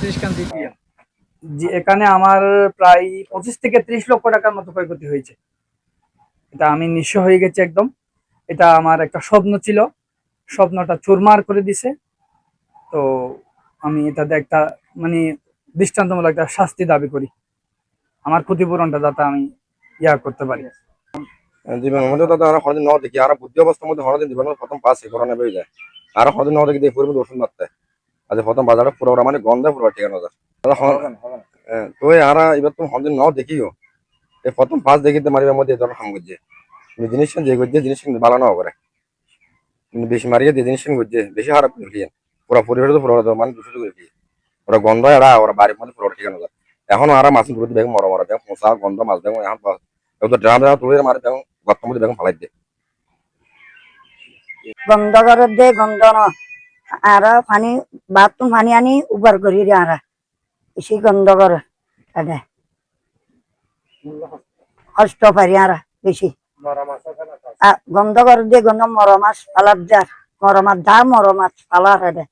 ত্রিশকান্তি যে এখানে আমার প্রায় 25 থেকে 30 লক্ষ টাকার মতো ক্ষয়ক্ষতি হয়েছে। এটা আমি নিঃস্ব হয়ে গেছি একদম। এটা আমার একটা স্বপ্ন ছিল, স্বপ্নটা চুরমার করে দিছে। তো আমি এটাতে একটা মানে দৃষ্টান্তমূলক একটা শাস্তি দাবি করি, আমার ক্ষতিপূরণটা যাতে আমি করতে পারি। জীবন মধ্যে তো আমরা হরদিন ন দেখি আর বুদ্ধি অবস্থার মধ্যে হরদিন জীবন প্রথম পাস করোনা বেড়ে যায় আর হরদিন ন দেখি দিয়ে পুরো ওষুধ মারতে আজ প্রথম বাজারে পুরো মানে গন্ধে পুরো ঠিকানা যায় তো আর এবার তুমি হরদিন ন দেখিও এই প্রথম পাস দেখিতে মারিবার মধ্যে ধর হাম করছে জিনিস যে করছে জিনিস কিন্তু ভালো না করে কিন্তু বেশি মারিয়ে দিয়ে জিনিস করছে বেশি খারাপ করে পুরো পরিবেশ তো পুরো মানে দূষিত করে দিয়ে ওরা গন্ধ এরা ওরা বাড়ির মধ্যে পুরো ঠিকানা যায় এখন আর মাছ ঘুরতে বেগ মরা মরা বেগ মশা গন্ধ মাছ বেগ এখন ড্রাম ড্রাম তুলে মারে বেগ গর্তের মধ্যে বেগ ফালাই দিয়ে গন্ধ করে দে গন্ধ ন আর পানি বাথরুম পানি আনি উবার করি রে আর বেশি গন্ধ করে কষ্ট পারি আর বেশি গন্ধ করে দিয়ে গন্ধ মর মাছ পালার যার মর মাছ দা মর মাছ পালার এডে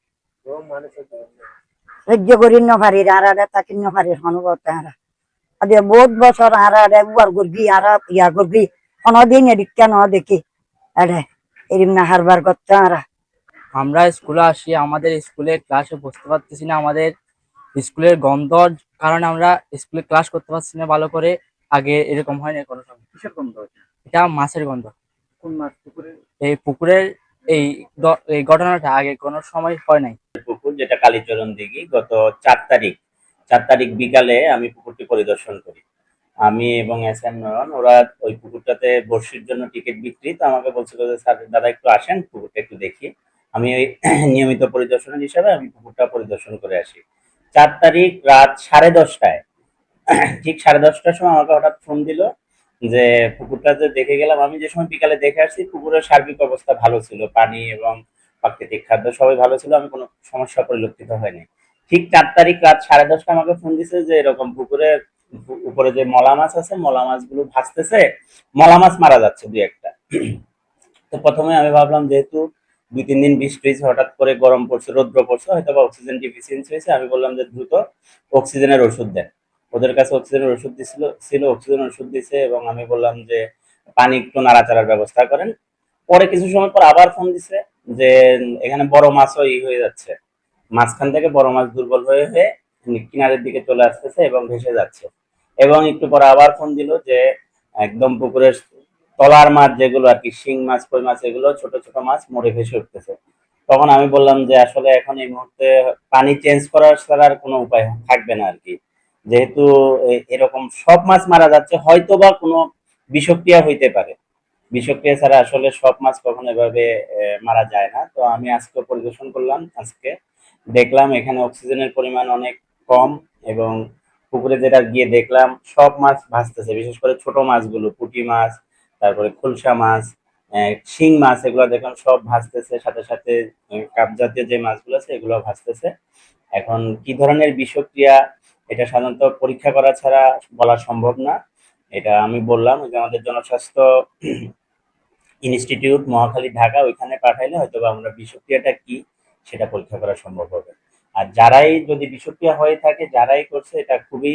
সহ্য করি নারি আর তাকে নারি অনুভব আর আদে বহুত বছর আর উবার করবি আর ইয়া করবি কোনদিন এদিকটা ন দেখি এডে এরম না হারবার করতে আমরা স্কুলে আসি, আমাদের স্কুলে ক্লাসে বসতে পারতেছি না, আমাদের স্কুলের গন্ধর কারণে আমরা স্কুলে ক্লাস করতে পারছি না ভালো করে। আগে এরকম হয় না কোনো সময়। কিসের গন্ধ? এটা মাছের গন্ধ। কোন মাছ? পুকুরে? এই পুকুরের এই এই ঘটনাটা আগে কোনো সময় হয় নাই। পুকুর যেটা কালীচরণ দিঘি, গত 4 তারিখ বিকালে আমি পুকুরটি পরিদর্শন করি। আমি এবং এস.এম. নয়ন, ওরা ওই পুকুরটাতে বর্ষির জন্য টিকিট বিক্রি, তো আমাকে বলছিল যে স্যার দাদা একটু আসেন পুকুরটা একটু দেখি। আমি ওই নিয়মিত পরিদর্শনের হিসাবে আমি পুকুরটা পরিদর্শন করে আসি। 4 তারিখ রাত 10:30টায়, ঠিক 10:30টার সময় আমাকে হঠাৎ ফোন দিল যে পুকুরটাতে দেখে গেলাম। আমি যে সময় বিকালে দেখে আসছি পুকুরের সার্বিক অবস্থা ভালো ছিল, পানি এবং প্রাকৃতিক খাদ্য সবই ভালো ছিল, আমি কোনো সমস্যা পরিলক্ষিত হয়নি। ঠিক 4 তারিখ রাত 10:30টায় আমাকে ফোন দিছে যে এরকম পুকুরের উপরে যে মলা মাছ আছে, মলা মাছগুলো ভাসতেছে, মলা মাছ মারা যাচ্ছে 2-1টা। তো প্রথমে আমি ভাবলাম যেহেতু 2-3 দিন বৃষ্টি হয়েছে, হঠাৎ করে গরম পড়ছে, রৌদ্র পড়ছে, হয়তো বা অক্সিজেন ডিফিসিয়েন্সি হয়েছে। আমি বললাম যে দ্রুত অক্সিজেনের ওষুধ দেন। ওদের কাছে অক্সিজেনের ওষুধ ছিল, অক্সিজেনের ওষুধ দিছে এবং আমি বললাম যে পানি একটু নাড়াচাড়ার ব্যবস্থা করেন। পরে কিছু সময় পর আবার ফোন দিছে যে এখানে বড় মাছও হয়ে যাচ্ছে, মাঝখান থেকে বড় মাছ দুর্বল হয়ে হয়ে কিনারের দিকে চলে আসতেছে এবং ভেসে যাচ্ছে। এবং একটু পরে আবার ফোন দিল যে একদম পুকুরের তলার মাছ যেগুলো আর কি, শিং মাছ, কই মাছ, এগুলো ছোট ছোট মাছ মরে ভেসে উঠতেছে। তখন আমি বললাম যে আসলে এখন এই মুহূর্তে পানি চেঞ্জ করার ছাড়া আর কোনো উপায় থাকবে না আর কি, যেহেতু এরকম সব মাছ মারা যাচ্ছে, হয়তো বা কোনো বিষক্রিয়া হইতে পারে। বিষক্রিয়া ছাড়া আসলে সব মাছ কখনো এভাবে মারা যায় না। তো আমি আজকে পরিদর্শন করলাম, আজকে দেখলাম এখানে অক্সিজেনের পরিমাণ অনেক কম এবং পুকুরে যেটা গিয়ে দেখলাম সব মাছ ভাসতেছে, বিশেষ করে ছোট মাছগুলো, পুঁটি মাছ, তারপরে খুলসা মাছ, শিং মাছ, এগুলো দেখলাম সব ভাসতেছে, সাথে সাথে কাপ জাতীয় যে মাছগুলো আছে এগুলো ভাসতেছে। এখন কি ধরনের বিষক্রিয়া এটা সাধারণত পরীক্ষা করা ছাড়া বলা সম্ভব না। এটা আমি বললাম যে আমাদের জনস্বাস্থ্য ইনস্টিটিউট মহাখালী ঢাকা, ওইখানে পাঠাইলে হয়তো আমরা বিষক্রিয়াটা কি সেটা পরীক্ষা করা সম্ভব হবে। আর যারাই যদি বিষক্রিয়া হয়ে থাকে, যারাই করছে, এটা খুবই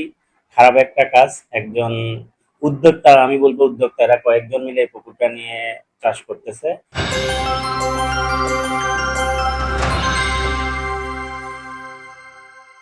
খারাপ একটা কাজ। একজন উদ্যোক্তা, আমি বলবো উদ্যোক্তারা কয়েকজন মিলে পুকুরটা নিয়ে চাষ করতেছে।